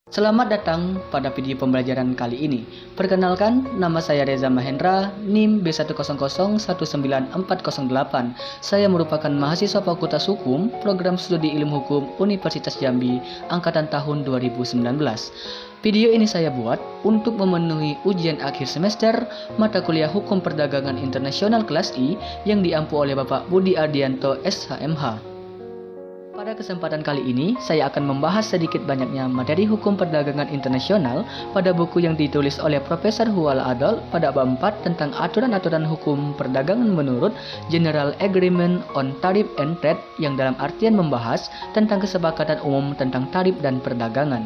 Selamat datang pada video pembelajaran kali ini. Perkenalkan, nama saya Reza Mahendra, NIM B100194408. Saya merupakan mahasiswa Fakultas Hukum, Program Studi Ilmu Hukum Universitas Jambi, angkatan tahun 2019. Video ini saya buat untuk memenuhi ujian akhir semester mata kuliah Hukum Perdagangan Internasional kelas I yang diampu oleh Bapak Budi Ardianto SHMH. Pada kesempatan kali ini, saya akan membahas sedikit banyaknya materi hukum perdagangan internasional pada buku yang ditulis oleh Profesor Huala Adol pada bab 4 tentang aturan-aturan hukum perdagangan menurut General Agreement on Tariff and Trade yang dalam artian membahas tentang kesepakatan umum tentang tarif dan perdagangan.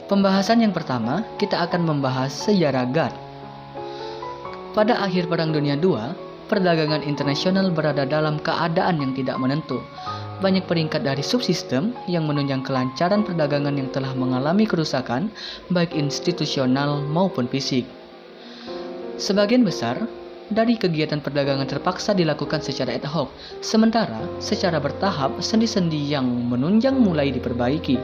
Pembahasan yang pertama, kita akan membahas sejarah GATT. Pada akhir Perang Dunia II, perdagangan internasional berada dalam keadaan yang tidak menentu. Banyak peringkat dari subsistem yang menunjang kelancaran perdagangan yang telah mengalami kerusakan, baik institusional maupun fisik. Sebagian besar dari kegiatan perdagangan terpaksa dilakukan secara ad hoc, sementara secara bertahap sendi-sendi yang menunjang mulai diperbaiki.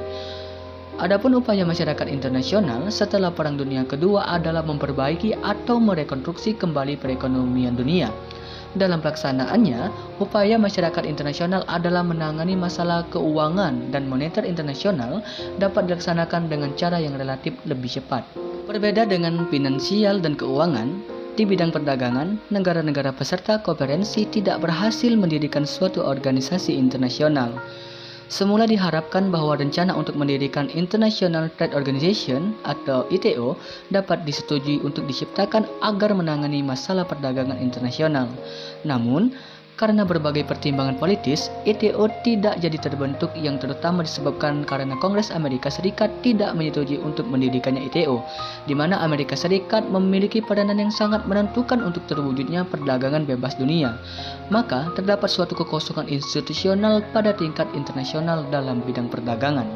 Adapun upaya masyarakat internasional setelah Perang Dunia Kedua adalah memperbaiki atau merekonstruksi kembali perekonomian dunia. Dalam pelaksanaannya, upaya masyarakat internasional adalah menangani masalah keuangan dan moneter internasional dapat dilaksanakan dengan cara yang relatif lebih cepat. Berbeda dengan finansial dan keuangan, di bidang perdagangan, negara-negara peserta konferensi tidak berhasil mendirikan suatu organisasi internasional. Semula diharapkan bahwa rencana untuk mendirikan International Trade Organization atau ITO dapat disetujui untuk diciptakan agar menangani masalah perdagangan internasional. Namun, karena berbagai pertimbangan politis, ITO tidak jadi terbentuk yang terutama disebabkan karena Kongres Amerika Serikat tidak menyetujui untuk mendirikannya ITO, di mana Amerika Serikat memiliki peranan yang sangat menentukan untuk terwujudnya perdagangan bebas dunia. Maka, terdapat suatu kekosongan institusional pada tingkat internasional dalam bidang perdagangan.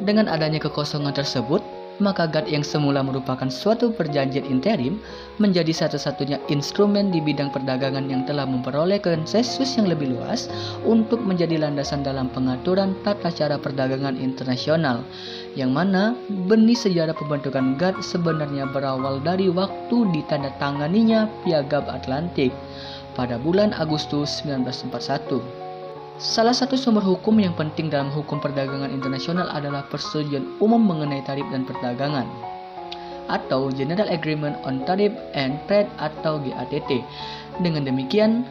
Dengan adanya kekosongan tersebut, maka GATT yang semula merupakan suatu perjanjian interim menjadi satu-satunya instrumen di bidang perdagangan yang telah memperoleh konsensus yang lebih luas untuk menjadi landasan dalam pengaturan tata cara perdagangan internasional, yang mana benih sejarah pembentukan GATT sebenarnya berawal dari waktu ditandatanganinya Piagam Atlantik pada bulan Agustus 1941. Salah satu sumber hukum yang penting dalam hukum perdagangan internasional adalah Persetujuan Umum mengenai Tarif dan Perdagangan atau General Agreement on Tariff and Trade atau GATT. Dengan demikian,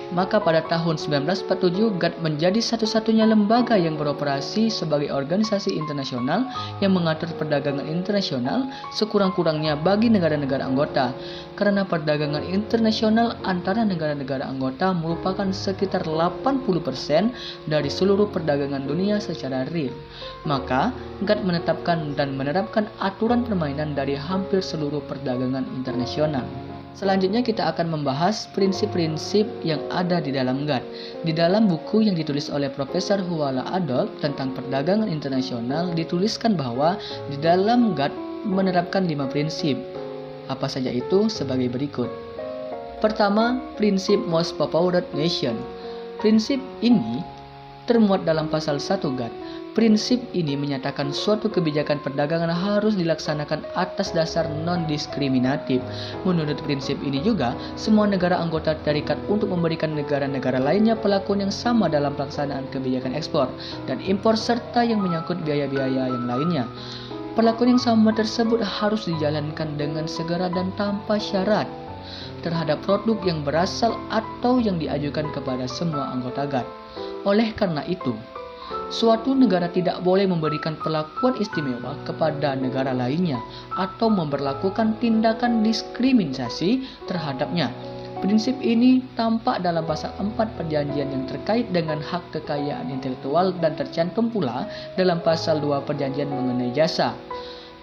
maka pada tahun 1947 GATT menjadi satu-satunya lembaga yang beroperasi sebagai organisasi internasional yang mengatur perdagangan internasional sekurang-kurangnya bagi negara-negara anggota, karena perdagangan internasional antara negara-negara anggota merupakan sekitar 80% dari seluruh perdagangan dunia secara real. Maka GATT menetapkan dan menerapkan aturan permainan dari hampir seluruh perdagangan internasional. Selanjutnya kita akan membahas prinsip-prinsip yang ada di dalam GATT. Di dalam buku yang ditulis oleh Profesor Huala Adol tentang perdagangan internasional dituliskan bahwa di dalam GATT menerapkan 5 prinsip. Apa saja itu sebagai berikut. Pertama, prinsip Most Favored Nation. Prinsip ini termuat dalam pasal 1 GATT. Prinsip ini menyatakan suatu kebijakan perdagangan harus dilaksanakan atas dasar non-diskriminatif. Menurut prinsip ini juga, semua negara anggota terikat untuk memberikan negara-negara lainnya perlakuan yang sama dalam pelaksanaan kebijakan ekspor dan impor serta yang menyangkut biaya-biaya yang lainnya. Perlakuan yang sama tersebut harus dijalankan dengan segera dan tanpa syarat terhadap produk yang berasal atau yang diajukan kepada semua anggota GATT. Oleh karena itu, suatu negara tidak boleh memberikan perlakuan istimewa kepada negara lainnya atau memberlakukan tindakan diskriminasi terhadapnya. Prinsip ini tampak dalam pasal 4 perjanjian yang terkait dengan hak kekayaan intelektual dan tercantum pula dalam pasal 2 perjanjian mengenai jasa.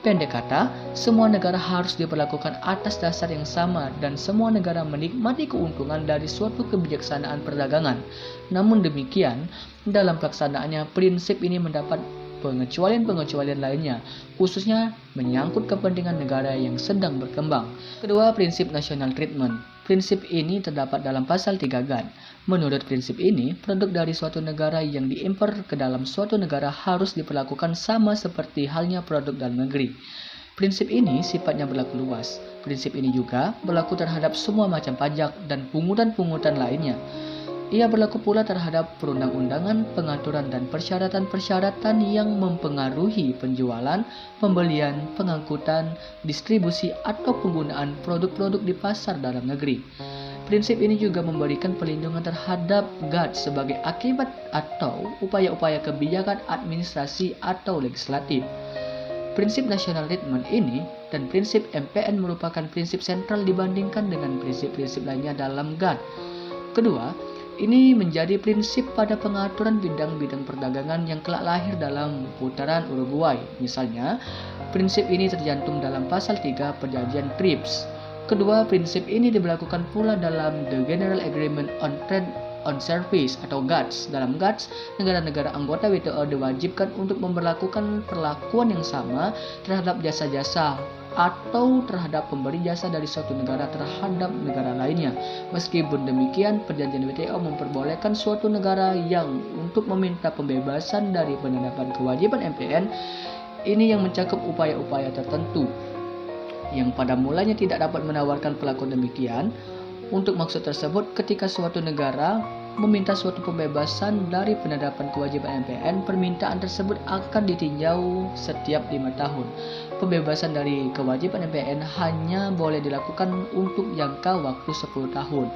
Pendek kata, semua negara harus diperlakukan atas dasar yang sama dan semua negara menikmati keuntungan dari suatu kebijaksanaan perdagangan. Namun demikian, dalam pelaksanaannya prinsip ini mendapat pengecualian-pengecualian lainnya, khususnya menyangkut kepentingan negara yang sedang berkembang. Kedua, prinsip national treatment. Prinsip ini terdapat dalam pasal 3 GATT. Menurut prinsip ini, produk dari suatu negara yang diimpor ke dalam suatu negara harus diperlakukan sama seperti halnya produk dalam negeri. Prinsip ini sifatnya berlaku luas. Prinsip ini juga berlaku terhadap semua macam pajak dan pungutan-pungutan lainnya. Ia berlaku pula terhadap perundang-undangan, pengaturan dan persyaratan-persyaratan yang mempengaruhi penjualan, pembelian, pengangkutan, distribusi atau penggunaan produk-produk di pasar dalam negeri. Prinsip ini juga memberikan perlindungan terhadap GATT sebagai akibat atau upaya-upaya kebijakan administrasi atau legislatif. Prinsip national treatment ini dan prinsip MPN merupakan prinsip sentral dibandingkan dengan prinsip-prinsip lainnya dalam GATT. Kedua, ini menjadi prinsip pada pengaturan bidang-bidang perdagangan yang kelak lahir dalam putaran Uruguay. Misalnya, prinsip ini tercantum dalam pasal 3 Perjanjian TRIPS. Kedua, prinsip ini diberlakukan pula dalam The General Agreement on Trade on Service atau GATS. Dalam GATS, negara-negara anggota WTO diwajibkan untuk memperlakukan perlakuan yang sama terhadap jasa-jasa atau terhadap pemberi jasa dari suatu negara terhadap negara lainnya. Meskipun demikian, perjanjian WTO memperbolehkan suatu negara yang untuk meminta pembebasan dari penerapan kewajiban MPN ini yang mencakup upaya-upaya tertentu yang pada mulanya tidak dapat menawarkan perlakuan demikian. Untuk maksud tersebut, ketika suatu negara meminta suatu pembebasan dari penerapan kewajiban MPN, permintaan tersebut akan ditinjau setiap 5 tahun. Pembebasan dari kewajiban MPN hanya boleh dilakukan untuk jangka waktu 10 tahun.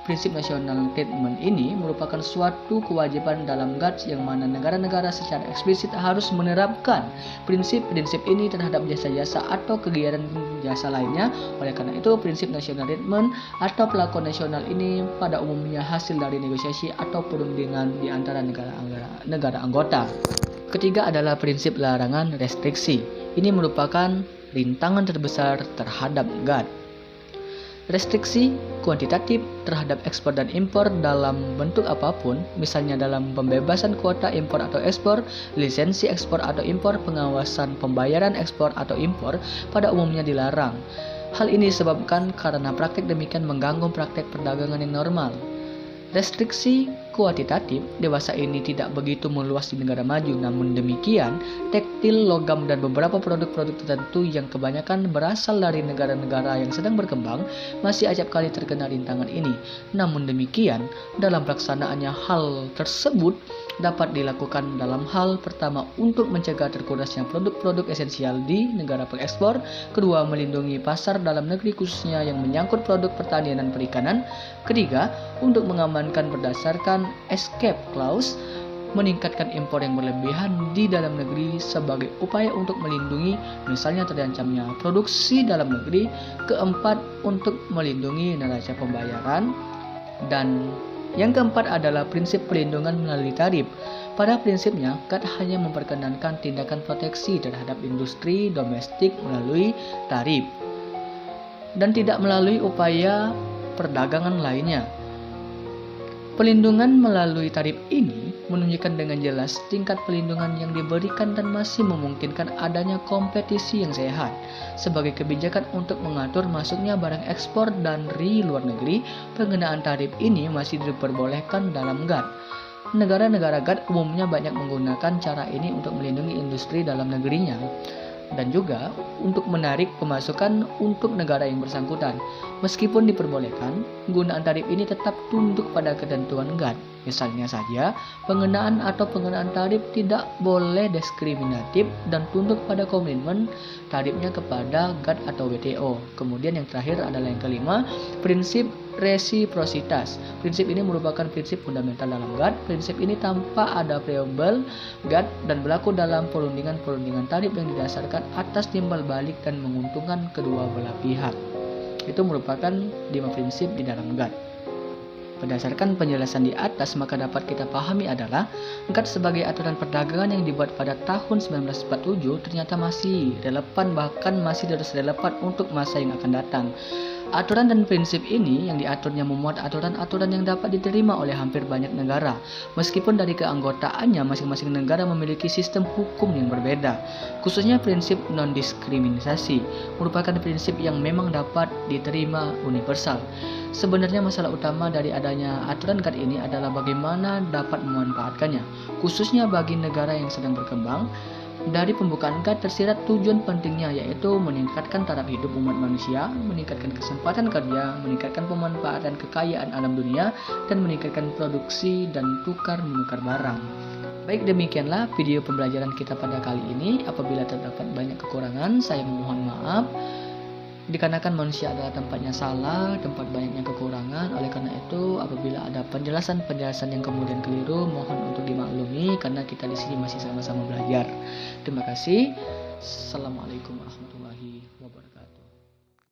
Prinsip national treatment ini merupakan suatu kewajiban dalam GATS yang mana negara-negara secara eksplisit harus menerapkan prinsip-prinsip ini terhadap jasa-jasa atau kegiatan jasa lainnya. Oleh karena itu, prinsip national treatment atau perlakuan nasional ini pada umumnya hasil dari negosiasi atau perundingan di antara negara anggota. Ketiga adalah prinsip larangan restriksi. Ini merupakan rintangan terbesar terhadap GATT. Restriksi kuantitatif terhadap ekspor dan impor dalam bentuk apapun, misalnya dalam pembebasan kuota impor atau ekspor, lisensi ekspor atau impor, pengawasan pembayaran ekspor atau impor, pada umumnya dilarang. Hal ini disebabkan karena praktek demikian mengganggu praktek perdagangan yang normal. Restriksi kuantitatif dewasa ini tidak begitu meluas di negara maju, namun demikian tekstil, logam, dan beberapa produk-produk tertentu yang kebanyakan berasal dari negara-negara yang sedang berkembang masih acap kali terkena rintangan ini. Namun demikian, dalam pelaksanaannya hal tersebut dapat dilakukan dalam hal pertama untuk mencegah terkurasnya produk-produk esensial di negara pengekspor, kedua melindungi pasar dalam negeri khususnya yang menyangkut produk pertanian dan perikanan, ketiga untuk mengamankan berdasarkan escape clause, meningkatkan impor yang berlebihan di dalam negeri sebagai upaya untuk melindungi misalnya terancamnya produksi dalam negeri, keempat untuk melindungi neraca pembayaran, dan yang keempat adalah prinsip perlindungan melalui tarif. Pada prinsipnya, GATT hanya memperkenankan tindakan proteksi terhadap industri domestik melalui tarif dan tidak melalui upaya perdagangan lainnya. Pelindungan melalui tarif ini menunjukkan dengan jelas tingkat pelindungan yang diberikan dan masih memungkinkan adanya kompetisi yang sehat. Sebagai kebijakan untuk mengatur masuknya barang ekspor dari luar negeri, penggunaan tarif ini masih diperbolehkan dalam GATT. Negara-negara GATT umumnya banyak menggunakan cara ini untuk melindungi industri dalam negerinya dan juga untuk menarik pemasukan untuk negara yang bersangkutan. Meskipun diperbolehkan, penggunaan tarif ini tetap tunduk pada ketentuan GATT. Misalnya saja, pengenaan tarif tidak boleh diskriminatif dan tunduk pada komitmen tarifnya kepada GATT atau WTO. Kemudian yang terakhir adalah yang kelima, prinsip resiprositas. Prinsip ini merupakan prinsip fundamental dalam GATT. Prinsip ini tanpa ada preambel GATT dan berlaku dalam perundingan-perundingan tarif yang didasarkan atas timbal balik dan menguntungkan kedua belah pihak. Itu merupakan 5 prinsip di dalam GATT. Berdasarkan penjelasan di atas, maka dapat kita pahami adalah angkat sebagai aturan perdagangan yang dibuat pada tahun 1947 ternyata masih relevan, bahkan masih terus relevan untuk masa yang akan datang. Aturan dan prinsip ini yang diaturnya memuat aturan-aturan yang dapat diterima oleh hampir banyak negara, meskipun dari keanggotaannya masing-masing negara memiliki sistem hukum yang berbeda. Khususnya prinsip non-diskriminasi merupakan prinsip yang memang dapat diterima universal. Sebenarnya masalah utama dari adanya aturan GATT ini adalah bagaimana dapat memanfaatkannya, khususnya bagi negara yang sedang berkembang. Dari pembukaan GATT tersirat tujuan pentingnya, yaitu meningkatkan taraf hidup umat manusia, meningkatkan kesempatan kerja, meningkatkan pemanfaatan kekayaan alam dunia, dan meningkatkan produksi dan tukar-menukar barang. Baik, demikianlah video pembelajaran kita pada kali ini. Apabila terdapat banyak kekurangan, saya memohon maaf. Dikarenakan manusia adalah tempatnya salah, tempat banyaknya kekurangan. Oleh karena itu, apabila ada penjelasan-penjelasan yang kemudian keliru, mohon untuk dimaklumi karena kita di sini masih sama-sama belajar. Terima kasih. Assalamualaikum warahmatullahi wabarakatuh.